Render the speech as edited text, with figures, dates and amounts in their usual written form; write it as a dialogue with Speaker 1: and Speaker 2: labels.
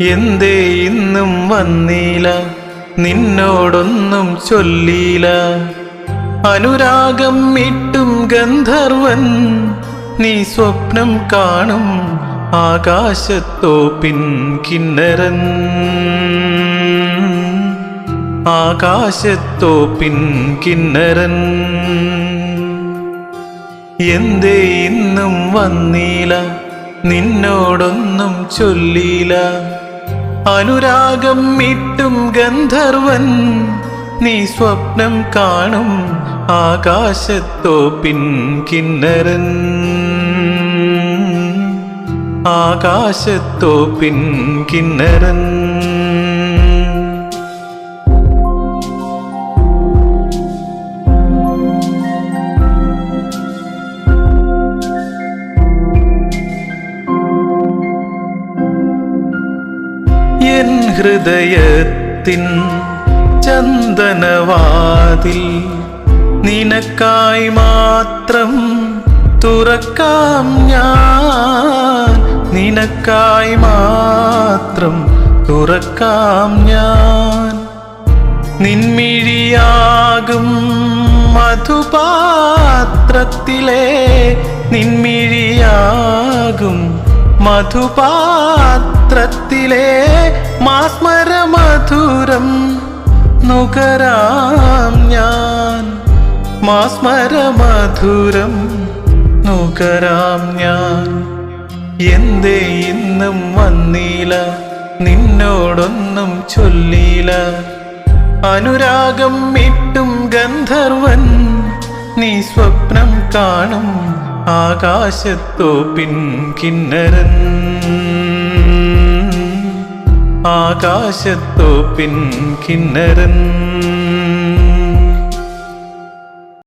Speaker 1: എന്തേ ഇന്നും വന്നീല, നിന്നോടൊന്നും ചൊല്ലീല. അനുരാഗം മീട്ടും ഗന്ധർവൻ, നീ സ്വപ്നം കാണും ആകാശത്തോപ്പിൻ കിന്നരൻ. ആകാശത്തോപ്പിൻ കിന്നരൻ. എന്തേ ഇന്നും വന്നീല, നിന്നോടൊന്നും ചൊല്ലീല. അനുരാഗം മീട്ടും ഗന്ധർവൻ, നീ സ്വപ്നം കാണും ആകാശത്തോപ്പിൻ കിന്നരൻ. ആകാശത്തോപ്പിൻ കിന്നരൻ. എൻ ഹൃദയത്തിൻ ചന്ദനവാതിൽ നിനക്കായി മാത്രം തുറക്കാം ഞാൻ. നിനക്കായി മാത്രം തുറക്കാം ഞാൻ. നിൻമിഴിയാകും മധുപാത്രത്തിലെ, നിൻമിഴിയാകും മധുപാത്രത്തിലെ മാസ്മരമധുരം നുകരാം ഞാൻ. മാസ്മരമധുരം നുകരാം ഞാൻ. എന്തേ ഇന്നും വന്നീല, നിന്നോടൊന്നും ചൊല്ലീല. അനുരാഗം മീട്ടും ഗന്ധർവൻ, നീ സ്വപ്നം കാണും ആകാശത്തോപ്പിൻ കിന്നരൻ. ആകാശത്തോപ്പിൻ കിന്നരൻ.